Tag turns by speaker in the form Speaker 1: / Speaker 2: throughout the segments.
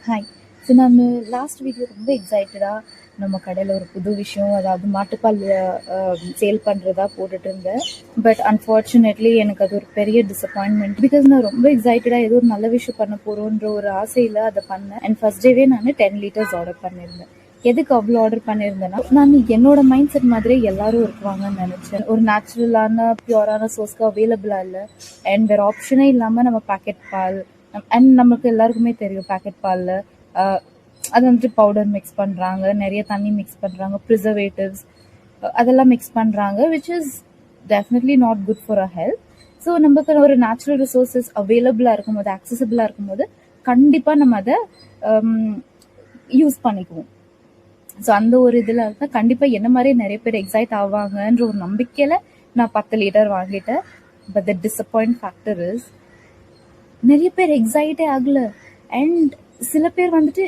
Speaker 1: Hi. So நான் last video ரொம்ப எக்ஸைட்டடாக நம்ம கடையில் ஒரு புது விஷயம், அதாவது மாட்டுப்பால் சேல் பண்ணுறதா போட்டுட்டு இருந்தேன். பட் அன்ஃபார்ச்சுனேட்லி எனக்கு அது ஒரு பெரிய டிசப்பாயின்மெண்ட். பிகாஸ் நான் ரொம்ப எக்ஸைட்டடாக ஏதோ ஒரு நல்ல விஷயம் பண்ண போகிறோன்ற ஒரு ஆசையில் அதை பண்ணேன். அண்ட் ஃபர்ஸ்ட் டேவே நான் 10 liters ஆர்டர் பண்ணியிருந்தேன். எதுக்கு அவ்வளோ ஆர்டர் பண்ணியிருந்தேன்னா, நான் என்னோட மைண்ட் செட் மாதிரி எல்லாரும் இருக்குவாங்கன்னு நினச்சேன். ஒரு நேச்சுரலான பியூரான சோர்ஸ்க்கு அவைலபிளாக இல்லை. அண்ட் வேறு ஆப்ஷனே இல்லாமல் நம்ம பேக்கெட் பால், அண்ட் நமக்கு எல்லாருக்குமே தெரியும் பேக்கெட் பாலில் அது வந்துட்டு பவுடர் மிக்ஸ் பண்ணுறாங்க, நிறைய தண்ணி மிக்ஸ் பண்ணுறாங்க, ப்ரிசர்வேட்டிவ்ஸ் அதெல்லாம் மிக்ஸ் பண்ணுறாங்க, which is definitely not good for a health. So நமக்கு ஒரு நேச்சுரல் ரிசோர்ஸஸ் அவைலபிளாக இருக்கும்போது, ஆக்சசபிளாக இருக்கும்போது கண்டிப்பாக நம்ம அதை யூஸ் பண்ணிக்குவோம். ஸோ அந்த ஒரு இதில் தான் கண்டிப்பாக என்ன மாதிரி நிறைய பேர் எக்ஸைட் ஆவாங்கன்ற ஒரு நம்பிக்கையில் நான் 10 liter வாங்கிட்டேன். But the disappoint factor is நிறைய பேர் எக்ஸைட்டே ஆகலை. அண்ட் சில பேர் வந்துட்டு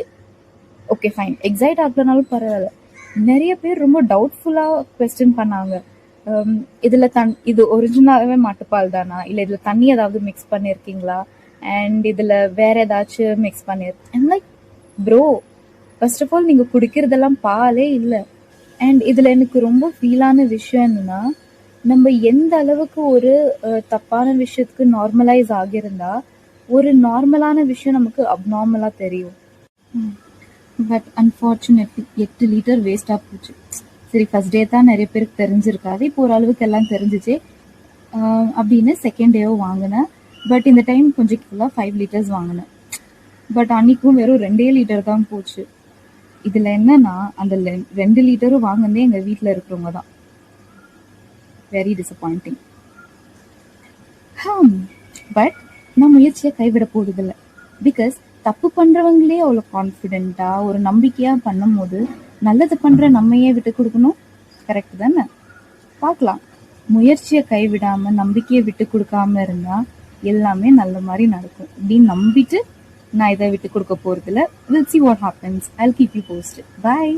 Speaker 1: ஓகே ஃபைன், எக்ஸைட் ஆகலனாலும் பரவாயில்ல, நிறைய பேர் ரொம்ப டவுட்ஃபுல்லாக கொஸ்டின் பண்ணாங்க. இதில் இது ஒரிஜினலாகவே மாட்டுப்பால் தானா, இல்லை இதில் தண்ணி ஏதாவது மிக்ஸ் பண்ணியிருக்கீங்களா, அண்ட் இதில் வேற ஏதாச்சும் மிக்ஸ் பண்ணியிருக்கேன். Like bro, first of all நீங்கள் குடிக்கிறதெல்லாம் பாலே இல்லை. அண்ட் இதில் எனக்கு ரொம்ப ஃபீலான விஷயம் என்னன்னா, நம்ம எந்த அளவுக்கு ஒரு தப்பான விஷயத்துக்கு நார்மலைஸ் ஆகியிருந்தா ஒரு நார்மலான விஷயம் நமக்கு அப்நார்மலாக தெரியும். பட் அன்ஃபார்ச்சுனேட்லி 8 liter வேஸ்டாக போச்சு. சரி, ஃபர்ஸ்ட் டே தான் நிறைய பேருக்கு தெரிஞ்சிருக்காது, இப்போ ஓரளவுக்கு எல்லாம் தெரிஞ்சிச்சு அப்படின்னு செகண்ட் டேவோ வாங்கினேன். பட் இந்த டைம் கொஞ்சம் ஃபுல்லாக 5 liters வாங்கினேன். பட் அன்னைக்கும் வெறும் 2 liter தான் போச்சு. இதில் என்னன்னா, அந்த 2 liter வாங்கினதே எங்கள் வீட்டில் இருக்கிறவங்க தான். Very disappointing. பட் நான் முயற்சியை கைவிட போறதில்லை. பிகாஸ் தப்பு பண்றவங்களே அவ்வளோ கான்ஃபிடென்ட்டா ஒரு நம்பிக்கையா பண்ணும் போது நல்லது பண்ற நம்மையே விட்டு கொடுக்கணும். கரெக்ட் தானே? பார்க்கலாம். முயற்சியை கைவிடாம நம்பிக்கையை விட்டு கொடுக்காம இருந்தா எல்லாமே நல்ல மாதிரி நடக்கும் அப்படின்னு நம்பிட்டு நான் இதை விட்டு கொடுக்க போறதில்ல. We'll see what happens. I'll keep you posted. Bye.